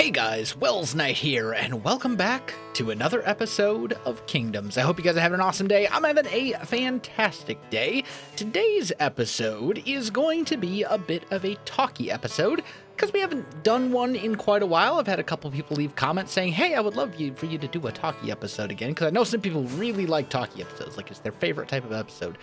Hey guys, Welsknight here, and welcome back to another episode of Kingdoms. I hope you guys are having an awesome day. I'm having a fantastic day. Today's episode is going to be a bit of a talky episode, because we haven't done one in quite a while. I've had a couple people leave comments saying, hey, I would love for you to do a talky episode again, because I know some people really like talky episodes, like it's their favorite type of episode.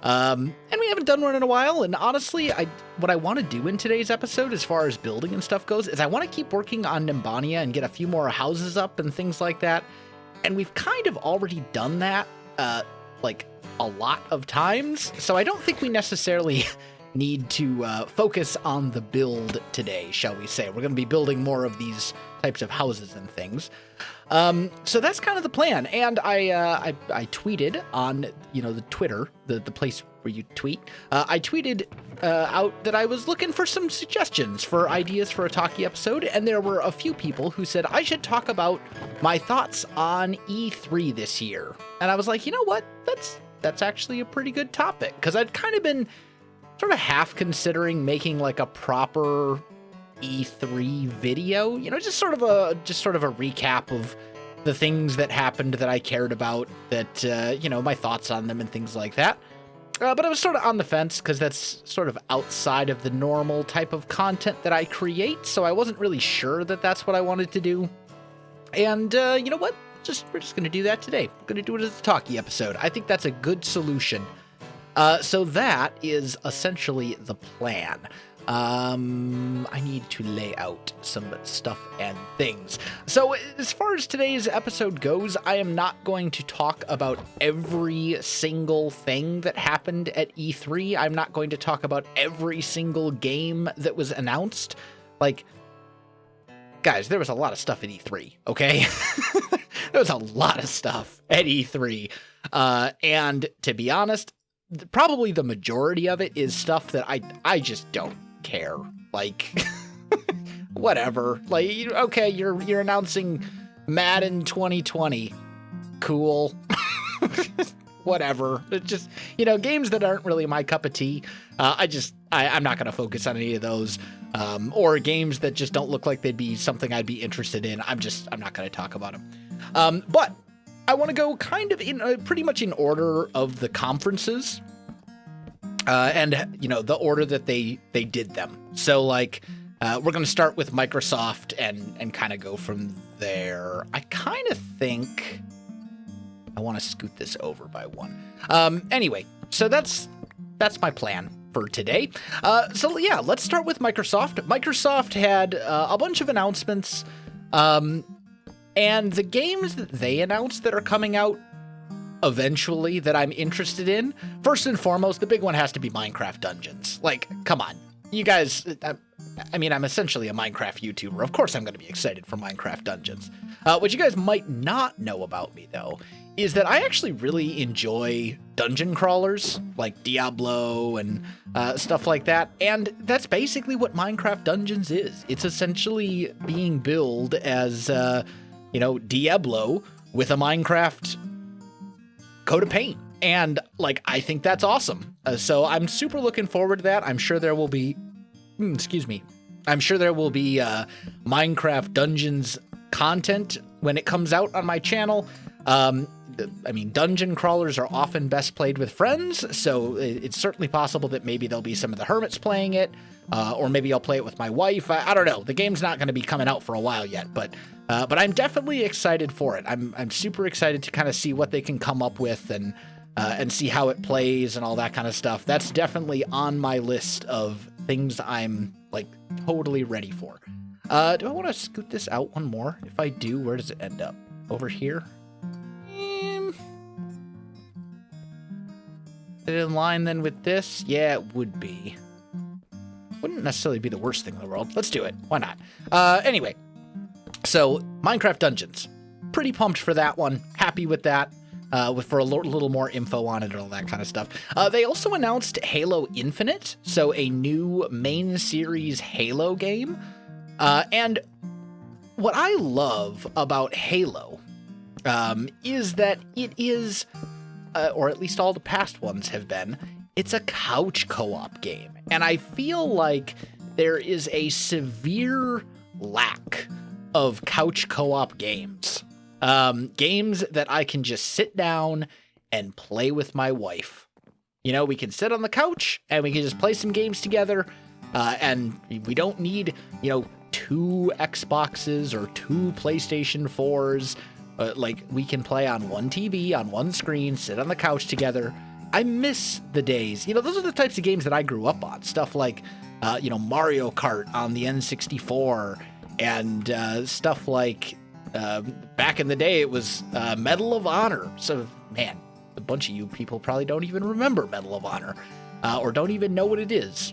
And we haven't done one in a while, and honestly, what I want to do in today's episode, as far as building and stuff goes, is I want to keep working on Nimbania and get a few more houses up and things like that, and we've kind of already done that, like, a lot of times, so I don't think we necessarily need to focus on the build today, shall we say. We're going to be building more of these types of houses and things. So that's kind of the plan. And I tweeted on, the Twitter, the place where you tweet. I tweeted out that I was looking for some suggestions for ideas for a talkie episode, and there were a few people who said I should talk about my thoughts on E3 this year. And I was like, you know what? That's actually a pretty good topic, because I'd kind of been sort of half considering making like a proper E3 video, just sort of a recap of the things that happened that I cared about, that my thoughts on them and things like that. But I was sort of on the fence, because that's sort of outside of the normal type of content that I create, so I wasn't really sure that that's what I wanted to do. And you know what? We're just going to do that today. We're going to do it as a talkie episode. I think that's a good solution. So that is essentially the plan. I need to lay out some stuff and things. So as far as today's episode goes, I am not going to talk about every single thing that happened at E3. I'm not going to talk about every single game that was announced. Like, guys, there was a lot of stuff at E3, okay? There was a lot of stuff at E3. And to be honest, probably the majority of it is stuff that I just don't care. Like, whatever. Like, okay, you're announcing Madden 2020. Cool. Whatever. It's just, games that aren't really my cup of tea. I'm not going to focus on any of those. Or games that just don't look like they'd be something I'd be interested in. I'm not going to talk about them. But I want to go kind of in pretty much in order of the conferences, and the order that they did them. So like, we're going to start with Microsoft and kind of go from there. I kind of think I want to scoot this over by one. Anyway, so that's my plan for today. So yeah, let's start with Microsoft. Microsoft had a bunch of announcements. And the games that they announced that are coming out eventually that I'm interested in, first and foremost, the big one has to be Minecraft Dungeons. Like, come on. You guys, I'm essentially a Minecraft YouTuber. Of course I'm going to be excited for Minecraft Dungeons. What you guys might not know about me, though, is that I actually really enjoy dungeon crawlers, like Diablo and stuff like that. And that's basically what Minecraft Dungeons is. It's essentially being billed as Diablo with a Minecraft coat of paint. And, like, I think that's awesome. So I'm super looking forward to that. I'm sure there will be, I'm sure there will be Minecraft Dungeons content when it comes out on my channel. Dungeon crawlers are often best played with friends, so it's certainly possible that maybe there'll be some of the hermits playing it, or maybe I'll play it with my wife. I don't know. The game's not going to be coming out for a while yet, but I'm definitely excited for it. I'm super excited to kind of see what they can come up with and see how it plays and all that kind of stuff. That's definitely on my list of things I'm, like, totally ready for. Do I want to scoot this out one more? If I do, where does it end up? Over here? Is it in line then with this? Yeah, it would be. Wouldn't necessarily be the worst thing in the world. Let's do it. Why not? Anyway, so Minecraft Dungeons. Pretty pumped for that one. Happy with that. For a little more info on it and all that kind of stuff. They also announced Halo Infinite, so a new main series Halo game. And what I love about Halo is that it is, or at least all the past ones have been, it's a couch co-op game. And I feel like there is a severe lack of couch co-op games. Games that I can just sit down and play with my wife. You know, we can sit on the couch and we can just play some games together. And we don't need, 2 Xboxes or 2 PlayStation 4s. Like, we can play on one TV, on one screen, sit on the couch together. I miss the days. Those are the types of games that I grew up on. Stuff like, Mario Kart on the N64 and stuff like, back in the day, it was Medal of Honor. So, man, a bunch of you people probably don't even remember Medal of Honor or don't even know what it is.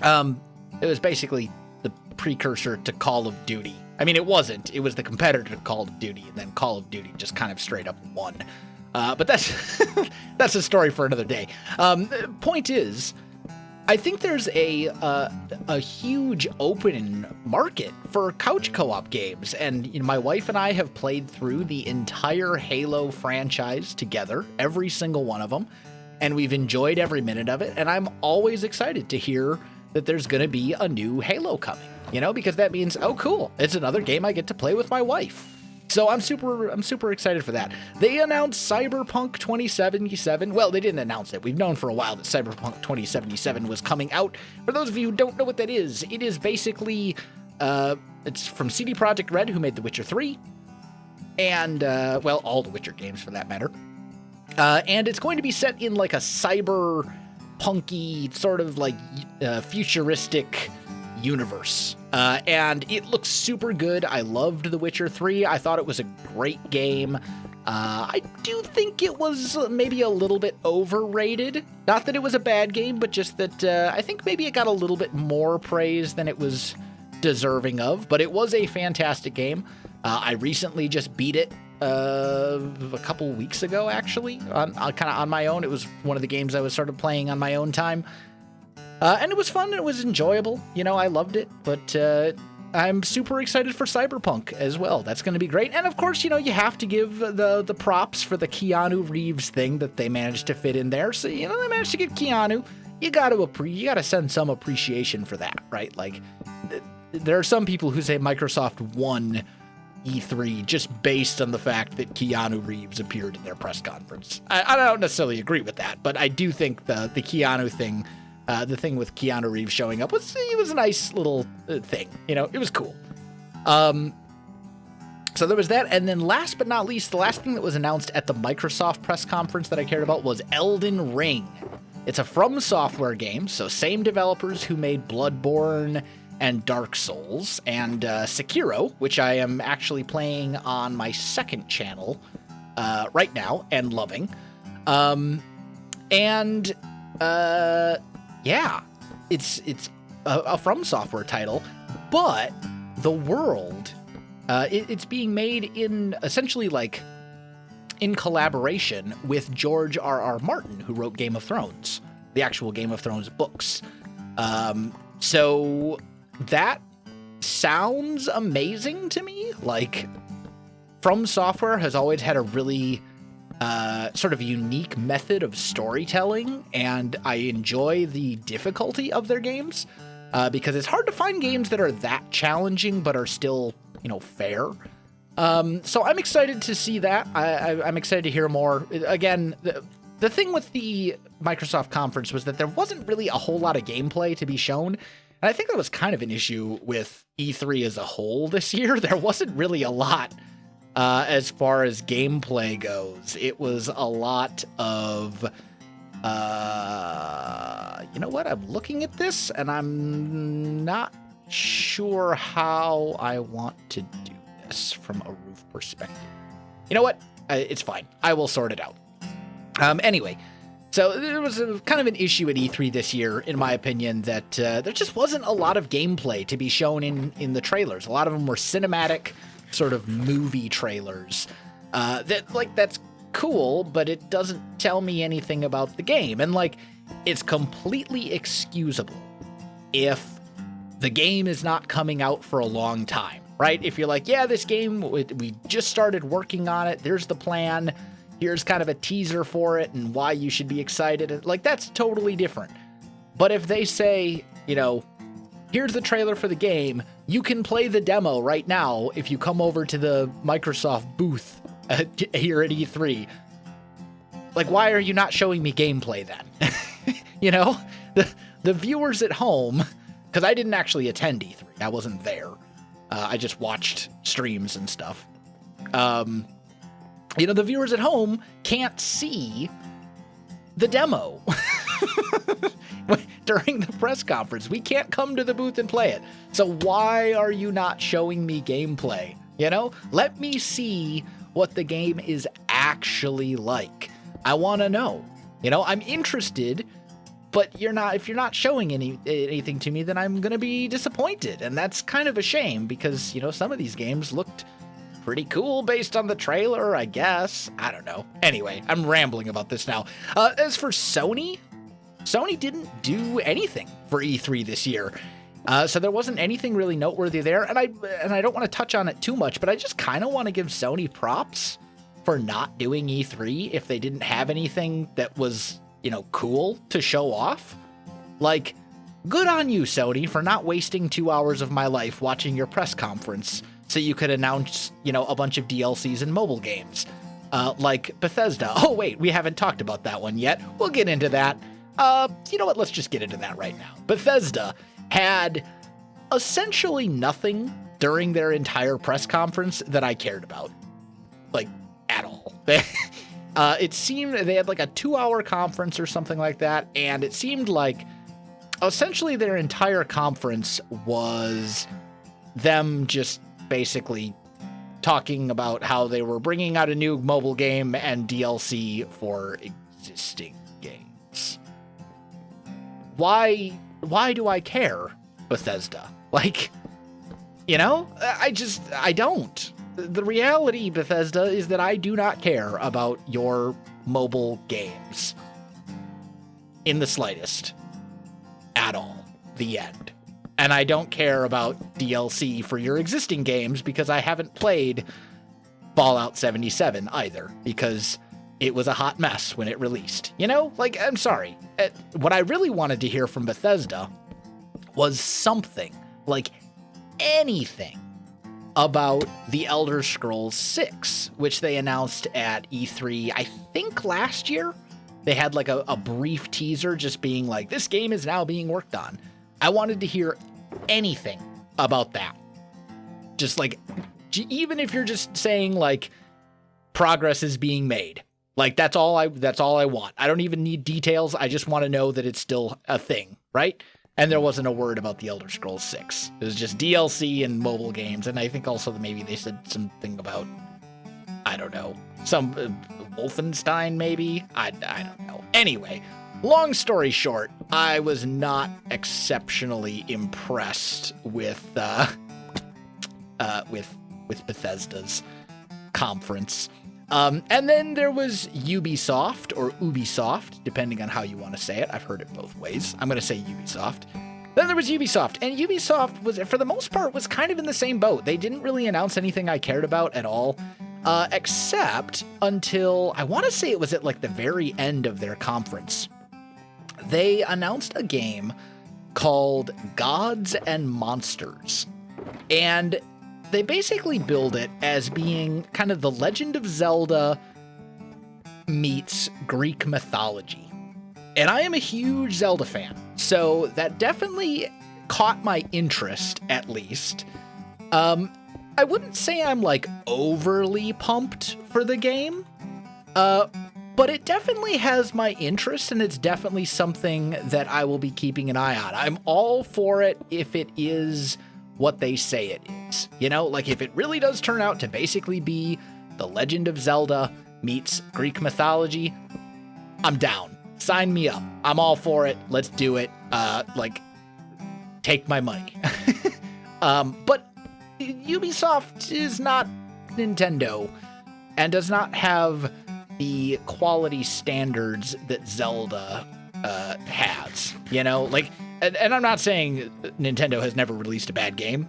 It was basically the precursor to Call of Duty. I mean, it wasn't. It was the competitor to Call of Duty, and then Call of Duty just kind of straight up won. But that's that's a story for another day. Point is, I think there's a huge open market for couch co-op games, and my wife and I have played through the entire Halo franchise together, every single one of them, and we've enjoyed every minute of it. And I'm always excited to hear that there's going to be a new Halo coming, because that means, oh, cool, it's another game I get to play with my wife. So I'm super excited for that. They announced Cyberpunk 2077. Well, they didn't announce it. We've known for a while that Cyberpunk 2077 was coming out. For those of you who don't know what that is, it is basically, it's from CD Projekt Red, who made The Witcher 3, and, all the Witcher games for that matter. And it's going to be set in like a cyberpunky, sort of like futuristic universe. And it looks super good. I loved The Witcher 3. I thought it was a great game. I do think it was maybe a little bit overrated. Not that it was a bad game, but just that I think maybe it got a little bit more praise than it was deserving of. But it was a fantastic game. I recently just beat it a couple weeks ago, actually, kind of on my own. It was one of the games I was sort of playing on my own time. And it was fun, and it was enjoyable. I loved it, but I'm super excited for Cyberpunk as well. That's going to be great. And of course, you have to give the props for the Keanu Reeves thing that they managed to fit in there. So, they managed to get Keanu. You got to send some appreciation for that, right? Like, there are some people who say Microsoft won E3 just based on the fact that Keanu Reeves appeared in their press conference. I don't necessarily agree with that, but I do think the Keanu thing, the thing with Keanu Reeves showing up was a nice little thing. It was cool. So there was that, and then last but not least, the last thing that was announced at the Microsoft press conference that I cared about was Elden Ring. It's a From Software game, so same developers who made Bloodborne and Dark Souls, and Sekiro, which I am actually playing on my second channel right now and loving. Yeah, it's a From Software title, but the world, it's being made in essentially like in collaboration with George R.R. Martin, who wrote Game of Thrones, the actual Game of Thrones books. So that sounds amazing to me. Like, From Software has always had a really sort of unique method of storytelling, and I enjoy the difficulty of their games because it's hard to find games that are that challenging but are still, fair. So I'm excited to see that. I'm excited to hear more. Again, the thing with the Microsoft conference was that there wasn't really a whole lot of gameplay to be shown. And I think that was kind of an issue with E3 as a whole this year. There wasn't really a lot as far as gameplay goes. It was a lot of, you know what? I'm looking at this and I'm not sure how I want to do this from a roof perspective. You know what? It's fine. I will sort it out. Anyway. So there was kind of an issue at E3 this year, in my opinion, that there just wasn't a lot of gameplay to be shown in the trailers. A lot of them were cinematic, sort of movie trailers. That's cool, but it doesn't tell me anything about the game. And it's completely excusable if the game is not coming out for a long time, right? If you're like, yeah, this game, we just started working on it. There's the plan. Here's kind of a teaser for it and why you should be excited. That's totally different. But if they say, here's the trailer for the game. You can play the demo right now if you come over to the Microsoft booth here at E3. Like, why are you not showing me gameplay then? You know, the viewers at home, because I didn't actually attend E3. I wasn't there. I just watched streams and stuff. You know, the viewers at home can't see the demo during the press conference. We can't come to the booth and play it. So why are you not showing me gameplay? You know, let me see what the game is actually like. I want to know. You know, I'm interested, but if you're not showing anything to me, then I'm going to be disappointed. And that's kind of a shame because, you know, some of these games looked pretty cool based on the trailer, I guess. I don't know. Anyway, I'm rambling about this now. As for Sony didn't do anything for E3 this year. So there wasn't anything really noteworthy there. And I don't want to touch on it too much, but I just kind of want to give Sony props for not doing E3 if they didn't have anything that was, you know, cool to show off. Like, good on you, Sony, for not wasting 2 hours of my life watching your press conference so you could announce, you know, a bunch of DLCs and mobile games. Like Bethesda. Oh, wait, we haven't talked about that one yet. We'll get into that. You know what? Let's just get into that right now. Bethesda had essentially nothing during their entire press conference that I cared about. Like, at all. It seemed they had like a 2-hour conference or something like that, and it seemed like essentially their entire conference was them just basically talking about how they were bringing out a new mobile game and DLC for existing games. Why do I care, Bethesda? Like, you know, I don't. The reality, Bethesda, is that I do not care about your mobile games in the slightest at all. The end. And I don't care about DLC for your existing games because I haven't played Fallout 77 either, because it was a hot mess when it released. You know, like, I'm sorry. What I really wanted to hear from Bethesda was something, like anything, about The Elder Scrolls 6, which they announced at E3, I think last year. They had like a brief teaser just being like, this game is now being worked on. I wanted to hear anything about that. Just like, even if you're just saying like progress is being made, like that's all I want. I don't even need details. I just want to know that it's still a thing, right? And there wasn't a word about the Elder Scrolls 6. It was just DLC and mobile games. And I think also that maybe they said something about, I don't know, some Wolfenstein maybe. I don't know. Anyway, long story short, I was not exceptionally impressed with Bethesda's conference. And then there was Ubisoft, or Ubisoft, depending on how you want to say it. I've heard it both ways. I'm going to say Ubisoft. Then there was Ubisoft, and Ubisoft was, for the most part, was kind of in the same boat. They didn't really announce anything I cared about at all, except until, I want to say it was at like the very end of their conference. They announced a game called Gods and Monsters, and they basically build it as being kind of the Legend of Zelda meets Greek mythology. And I am a huge Zelda fan, so that definitely caught my interest, at least. I wouldn't say I'm like overly pumped for the game, but it definitely has my interest, and it's definitely something that I will be keeping an eye on. I'm all for it if it is what they say it is. You know, like if it really does turn out to basically be The Legend of Zelda meets Greek mythology, I'm down. Sign me up. I'm all for it. Let's do it. Like, take my money. But Ubisoft is not Nintendo and does not have the quality standards that Zelda has, you know, like, and I'm not saying Nintendo has never released a bad game,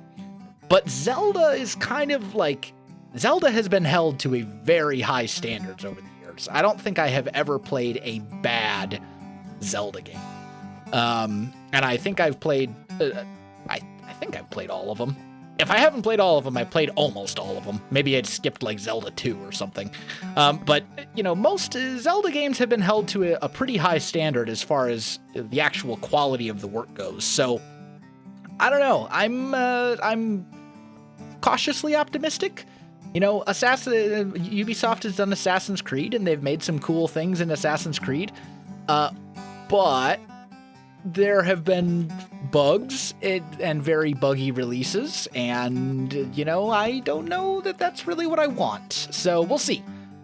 but Zelda is kind of like, Zelda has been held to a very high standards over the years. I don't think I have ever played a bad Zelda game. And I think I've played, I think I've played all of them. If I haven't played all of them, I played almost all of them. Maybe I'd skipped like Zelda 2 or something. But, you know, most Zelda games have been held to a pretty high standard as far as the actual quality of the work goes. So, I don't know. I'm cautiously optimistic. You know, Ubisoft has done Assassin's Creed, and they've made some cool things in Assassin's Creed. But there have been bugs and very buggy releases, and, you know, I don't know that that's really what I want. So we'll see.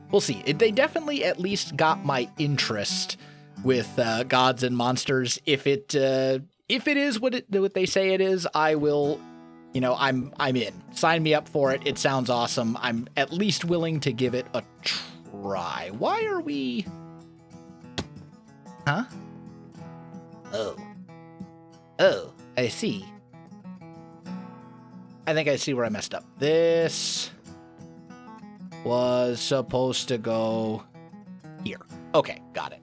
We'll see. They definitely at least got my interest with Gods and Monsters. If it is what they say it is, I will, you know, I'm in. Sign me up for it. It sounds awesome. I'm at least willing to give it a try. Why are we... Huh? Oh, I see. I think I see where I messed up. This was supposed to go here. Okay, got it.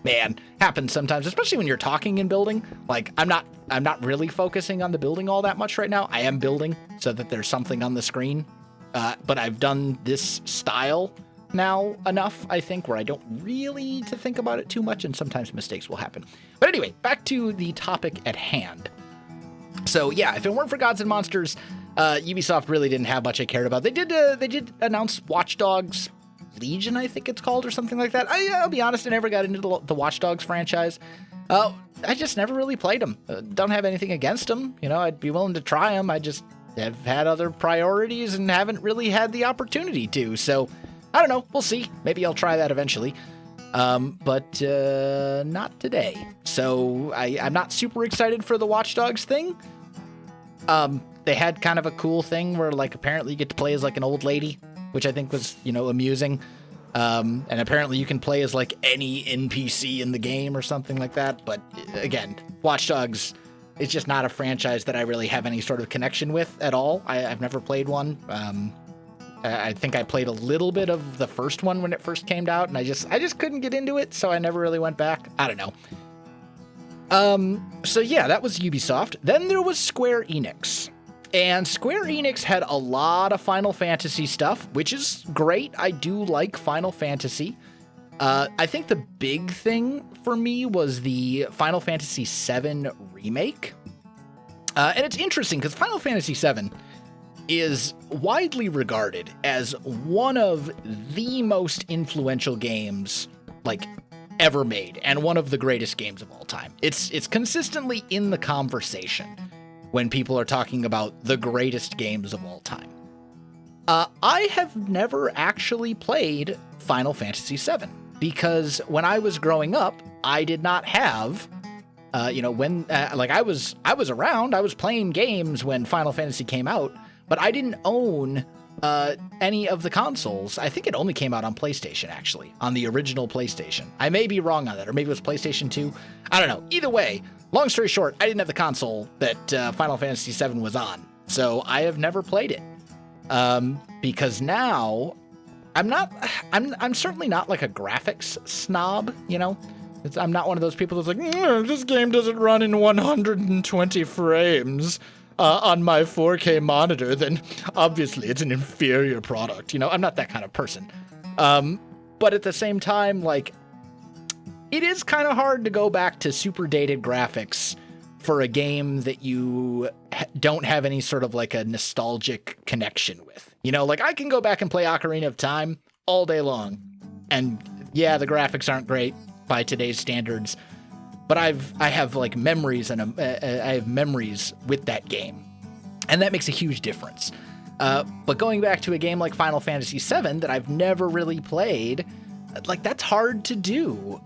Man, happens sometimes, especially when you're talking and building. Like, I'm not really focusing on the building all that much right now. I am building so that there's something on the screen. But I've done this style now enough, I think, where I don't really need to think about it too much, and sometimes mistakes will happen. But anyway, back to the topic at hand. So yeah, if it weren't for Gods and Monsters, Ubisoft really didn't have much I cared about. They did announce Watch Dogs Legion, I think it's called, or something like that. I'll be honest, I never got into the Watch Dogs franchise. I just never really played them. Don't have anything against them. You know, I'd be willing to try them. I just have had other priorities and haven't really had the opportunity to. So I don't know. We'll see. Maybe I'll try that eventually. But not today. So I'm not super excited for the Watch Dogs thing. They had kind of a cool thing where, like, apparently you get to play as, like, an old lady, which I think was, you know, amusing. And apparently you can play as, like, any NPC in the game or something like that. But again, Watch Dogs is just not a franchise that I really have any sort of connection with at all. I've never played one. I think I played a little bit of the first one when it first came out, and I just couldn't get into it, so I never really went back. I don't know. So yeah, that was Ubisoft. Then there was Square Enix. And Square Enix had a lot of Final Fantasy stuff, which is great. I do like Final Fantasy. I think the big thing for me was the Final Fantasy VII Remake. And it's interesting because Final Fantasy VII is widely regarded as one of the most influential games, like, ever made, and one of the greatest games of all time. It's consistently in the conversation when people are talking about the greatest games of all time. I have never actually played Final Fantasy VII because when I was growing up, I did not have, when I was around, I was playing games when Final Fantasy came out, but I didn't own any of the consoles. I think it only came out on PlayStation, actually, on the original PlayStation. I may be wrong on that, or maybe it was PlayStation 2. I don't know. Either way, long story short, I didn't have the console that Final Fantasy VII was on, so I have never played it. Because now I'm certainly not like a graphics snob, you know? I'm not one of those people that's like, this game doesn't run in 120 frames on my 4K monitor, then obviously it's an inferior product. You know, I'm not that kind of person. But at the same time, like, it is kind of hard to go back to super dated graphics for a game that you don't have any sort of like a nostalgic connection with. You know, like, I can go back and play Ocarina of Time all day long. And yeah, the graphics aren't great by today's standards, but I have like memories, and I have memories with that game, and that makes a huge difference. But going back to a game like Final Fantasy VII that I've never really played, like, that's hard to do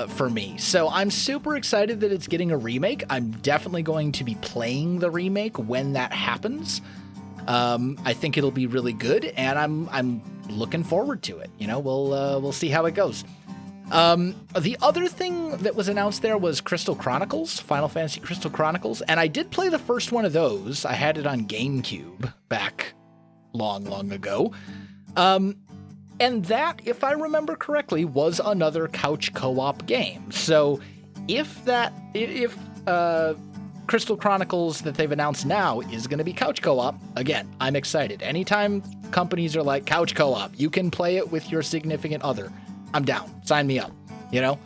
for me. So I'm super excited that it's getting a remake. I'm definitely going to be playing the remake when that happens. I think it'll be really good, and I'm looking forward to it. You know, we'll see how it goes. The other thing that was announced there was Crystal Chronicles, Final Fantasy Crystal Chronicles, and I did play the first one of those. I had it on GameCube back long ago. And that, if I remember correctly, was another couch co-op game. So if Crystal Chronicles that they've announced now is going to be couch co-op. Again, I'm excited. Anytime companies are like, couch co-op, you can play it with your significant other. I'm down. Sign me up, you know?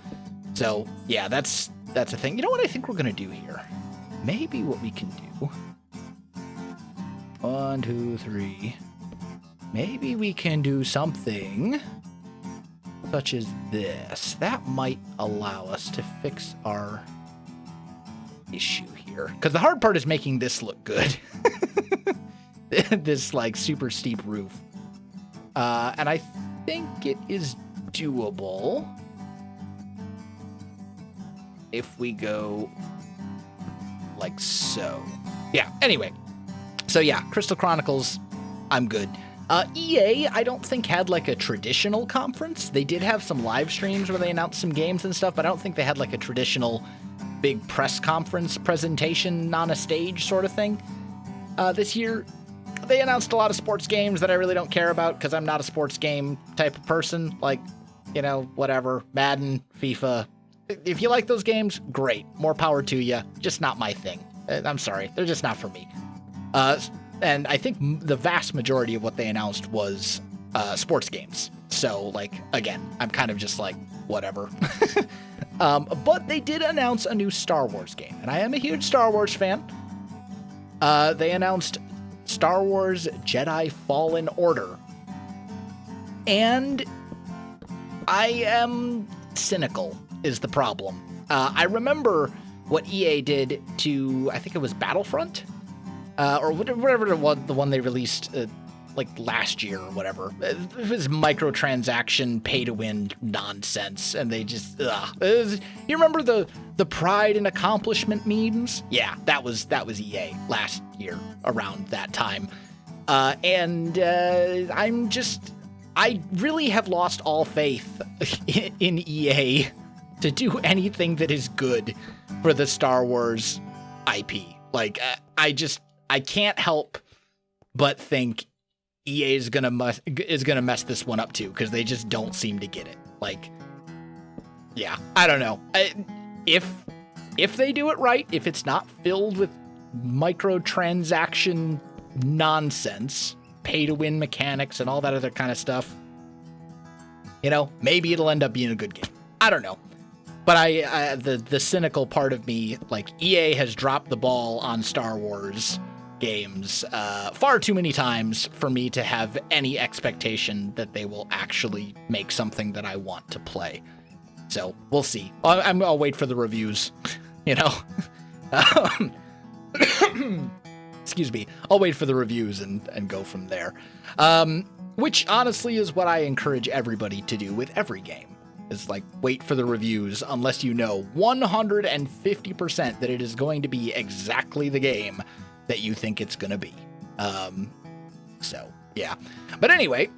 So, yeah, that's a thing. You know what I think we're going to do here? Maybe what we can do... 1, 2, 3... Maybe we can do something such as this. That might allow us to fix our issue here. Because the hard part is making this look good. This, like, super steep roof. And I think it is doable if we go like so. Yeah, anyway. So, yeah, Crystal Chronicles, I'm good. EA, I don't think had like a traditional conference. They did have some live streams where they announced some games and stuff, but I don't think they had like a traditional big press conference presentation on a stage sort of thing. This year, they announced a lot of sports games that I really don't care about because I'm not a sports game type of person. Like, you know, whatever, Madden, FIFA. If you like those games, great. More power to you. Just not my thing. I'm sorry. They're just not for me. And I think the vast majority of what they announced was sports games. So, like, again, I'm kind of just like, whatever. But they did announce a new Star Wars game, and I am a huge Star Wars fan. They announced Star Wars Jedi Fallen Order. And I am cynical, is the problem. I remember what EA did to, I think it was Battlefront? Or whatever the one they released like last year or whatever. It was microtransaction, pay-to-win nonsense, and they just you remember the pride and accomplishment memes? Yeah, that was EA last year around that time, and I really have lost all faith in EA to do anything that is good for the Star Wars IP. Like I can't help but think EA is gonna mess this one up too, because they just don't seem to get it. Like, yeah, I don't know. If they do it right, if it's not filled with microtransaction nonsense, pay-to-win mechanics, and all that other kind of stuff, you know, maybe it'll end up being a good game. I don't know. But the cynical part of me, like, EA has dropped the ball on Star Wars games far too many times for me to have any expectation that they will actually make something that I want to play. So we'll see. I'll wait for the reviews, you know. Excuse me. I'll wait for the reviews and go from there. Which honestly is what I encourage everybody to do with every game. Is like, wait for the reviews unless you know 150% that it is going to be exactly the game that you think it's going to be. So, yeah. But anyway,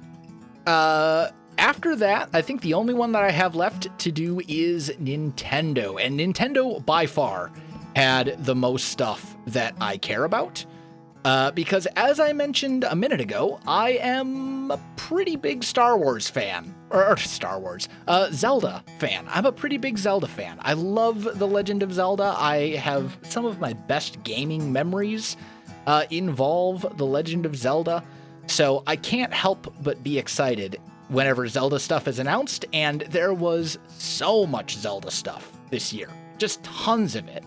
after that, I think the only one that I have left to do is Nintendo. And Nintendo, by far, had the most stuff that I care about. Because as I mentioned a minute ago, I am a pretty big Star Wars fan. Or Zelda fan. I'm a pretty big Zelda fan. I love The Legend of Zelda. I have some of my best gaming memories involve The Legend of Zelda. So I can't help but be excited whenever Zelda stuff is announced. And there was so much Zelda stuff this year. Just tons of it.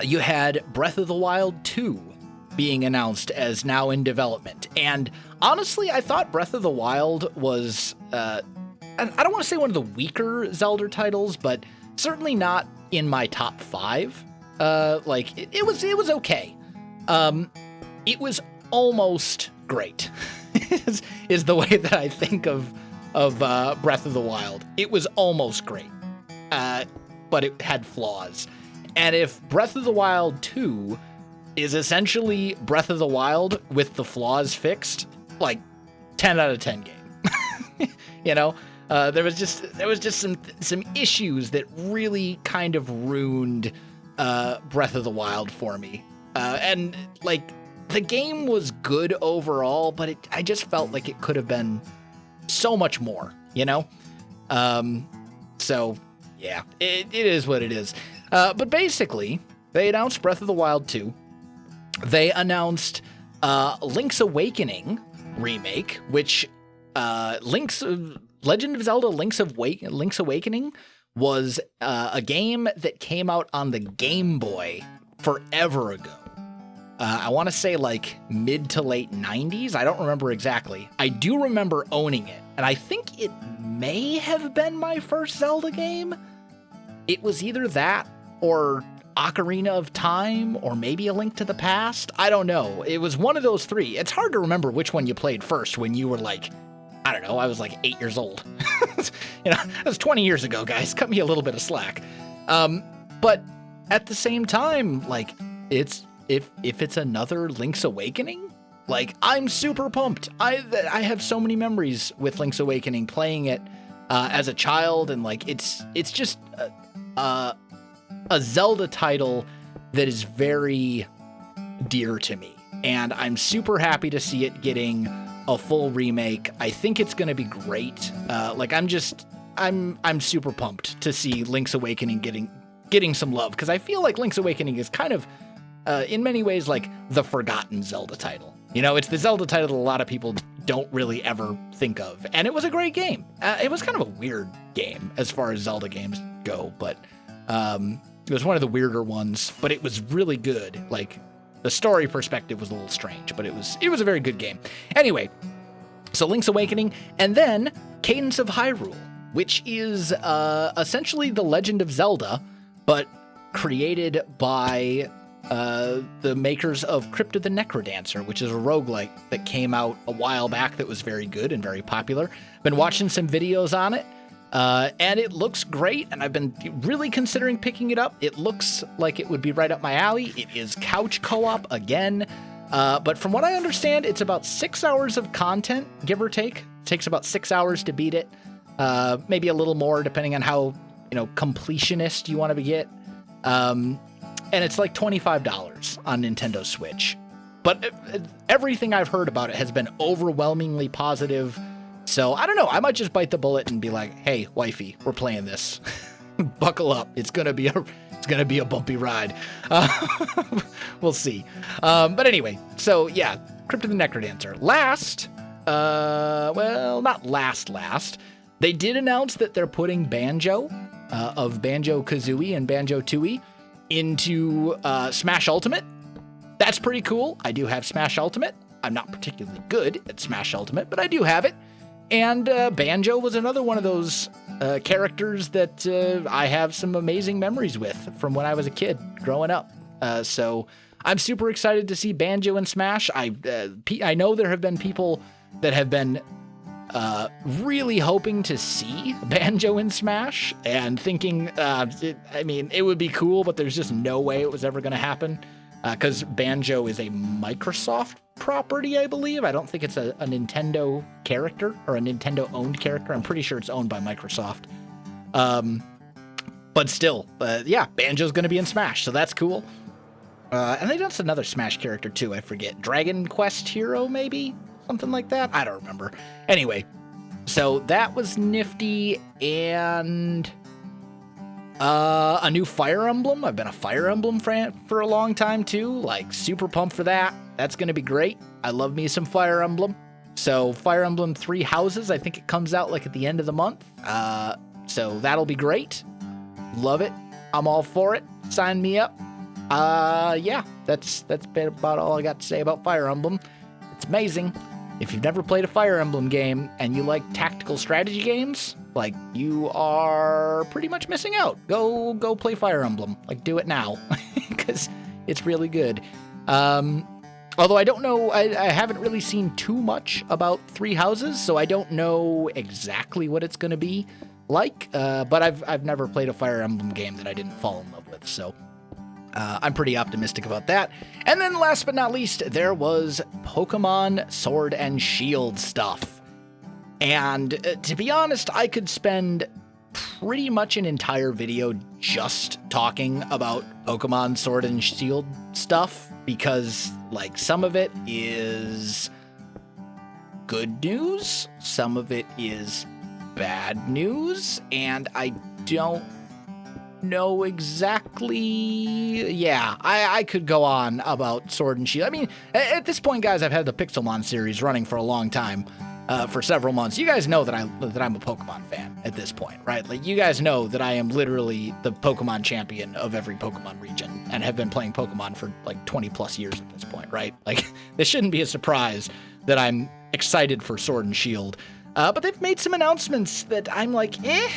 You had Breath of the Wild 2 being announced as now in development. And honestly, I thought Breath of the Wild was, I don't want to say one of the weaker Zelda titles, but certainly not in my top 5. It was okay. It was almost great, is the way that I think of Breath of the Wild. It was almost great, but it had flaws. And if Breath of the Wild 2 is essentially Breath of the Wild with the flaws fixed, like 10 out of 10 game. You know, there was just some issues that really kind of ruined Breath of the Wild for me. And like the game was good overall, but I just felt like it could have been so much more, you know? So yeah, it is what it is. But basically, they announced Breath of the Wild 2. They announced Link's Awakening remake, which Legend of Zelda Link's Awakening was a game that came out on the Game Boy forever ago. I want to say like mid to late 90s. I don't remember exactly. I do remember owning it, and I think it may have been my first Zelda game. It was either that or Ocarina of Time, or maybe A Link to the Past. I don't know. It was one of those three. It's hard to remember which one you played first when you were like, I don't know, I was like 8 years old. That was 20 years ago, guys. Cut me a little bit of slack. But at the same time, like, if it's another Link's Awakening, like, I'm super pumped. I have so many memories with Link's Awakening, playing it as a child, and like it's just a Zelda title that is very dear to me, and I'm super happy to see it getting a full remake. I think it's going to be great. I'm super pumped to see Link's Awakening getting some love, because I feel like Link's Awakening is kind of in many ways like the forgotten Zelda title. It's the Zelda title that a lot of people don't really ever think of, and it was a great game. It was kind of a weird game as far as Zelda games go, but it was one of the weirder ones, but it was really good. Like, the story perspective was a little strange, but it was a very good game. Anyway, so Link's Awakening, and then Cadence of Hyrule, which is essentially the Legend of Zelda, but created by the makers of Crypt of the Necrodancer, which is a roguelike that came out a while back that was very good and very popular. Been watching some videos on it, and it looks great, and I've been really considering picking it up. It looks like it would be right up my alley. It is couch co-op again, but from what I understand, it's about 6 hours of content, give or take. It takes about 6 hours to beat it, maybe a little more depending on how completionist you want to get. And it's like $25 on Nintendo Switch. But everything I've heard about it has been overwhelmingly positive. So I don't know. I might just bite the bullet and be like, "Hey, wifey, we're playing this. Buckle up. It's gonna be a bumpy ride." We'll see. But anyway, so yeah, Crypt of the Necrodancer. Not last. They did announce that they're putting Banjo of Banjo-Kazooie and Banjo-Tooie into Smash Ultimate. That's pretty cool. I do have Smash Ultimate. I'm not particularly good at Smash Ultimate, but I do have it. And Banjo was another one of those characters that I have some amazing memories with from when I was a kid growing up. So I'm super excited to see Banjo in Smash. I know there have been people that have been really hoping to see Banjo in Smash and thinking, it would be cool, but there's just no way it was ever going to happen, because Banjo is a Microsoft property, I believe. I don't think it's a Nintendo character or a Nintendo-owned character. I'm pretty sure it's owned by Microsoft. But still, yeah, Banjo's going to be in Smash, so that's cool. And they announced another Smash character, too. I forget. Dragon Quest Hero, maybe? Something like that? I don't remember. Anyway, so that was nifty, and a new Fire Emblem. I've been a Fire Emblem fan for a long time, too. Like, super pumped for that. That's going to be great. I love me some Fire Emblem. So Fire Emblem 3 Houses, I think it comes out like at the end of the month. So that'll be great. Love it. I'm all for it. Sign me up. Yeah, that's been about all I got to say about Fire Emblem. It's amazing. If you've never played a Fire Emblem game and you like tactical strategy games, like, you are pretty much missing out. Go play Fire Emblem. Like, do it now, because it's really good. Although I don't know, I haven't really seen too much about 3 Houses, so I don't know exactly what it's going to be like. But I've never played a Fire Emblem game that I didn't fall in love with, so I'm pretty optimistic about that. And then last but not least, there was Pokemon Sword and Shield stuff. And to be honest, I could spend pretty much an entire video just talking about Pokemon Sword and Shield stuff, because, like, some of it is good news, some of it is bad news, and I don't know exactly. Yeah, I could go on about Sword and Shield. I mean, at this point, guys, I've had the Pixelmon series running for a long time, for several months. You guys know that I'm a Pokemon fan at this point, right? Like, you guys know that I am literally the Pokemon champion of every Pokemon region and have been playing Pokemon for like 20 plus years at this point, right? Like, this shouldn't be a surprise that I'm excited for Sword and Shield. But they've made some announcements that I'm like, eh.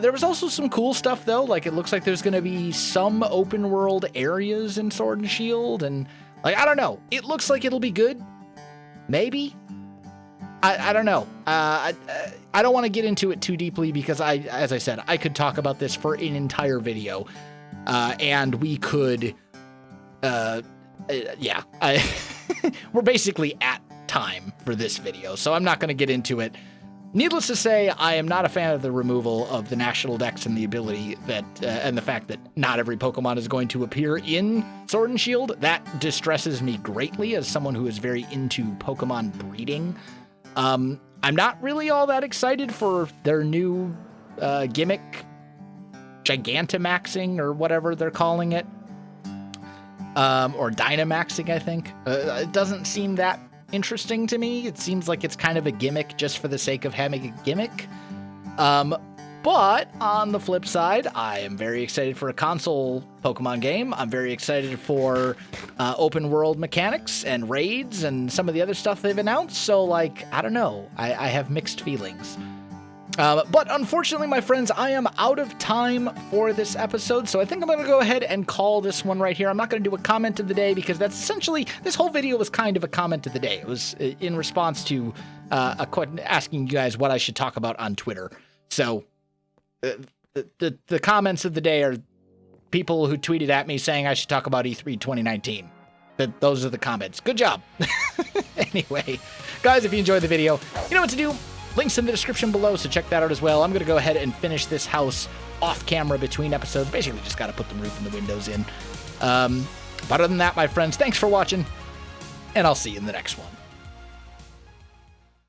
There was also some cool stuff, though. Like, it looks like there's going to be some open world areas in Sword and Shield. And, like, I don't know. It looks like it'll be good. Maybe. I don't know. I don't want to get into it too deeply because as I said, I could talk about this for an entire video. And we could, yeah. We're basically at time for this video, so I'm not going to get into it. Needless to say, I am not a fan of the removal of the national dex and the ability that, and the fact that not every Pokemon is going to appear in Sword and Shield. That distresses me greatly as someone who is very into Pokemon breeding. I'm not really all that excited for their new gimmick, Gigantamaxing or whatever they're calling it, or Dynamaxing, I think. It doesn't seem that interesting to me. It seems like it's kind of a gimmick just for the sake of having a gimmick. But on the flip side, I am very excited for a console Pokemon game. I'm very excited for open world mechanics and raids and some of the other stuff they've announced. So, like, I don't know. I have mixed feelings. But unfortunately, my friends, I am out of time for this episode, so I think I'm going to go ahead and call this one right here. I'm not going to do a comment of the day because that's essentially, this whole video was kind of a comment of the day. It was in response to asking you guys what I should talk about on Twitter. So the comments of the day are people who tweeted at me saying I should talk about E3 2019. Those are the comments. Good job. Anyway, guys, if you enjoyed the video, you know what to do. Links in the description below, so check that out as well. I'm going to go ahead and finish this house off camera between episodes. Basically, just got to put the roof and the windows in. But other than that, my friends, thanks for watching, and I'll see you in the next one.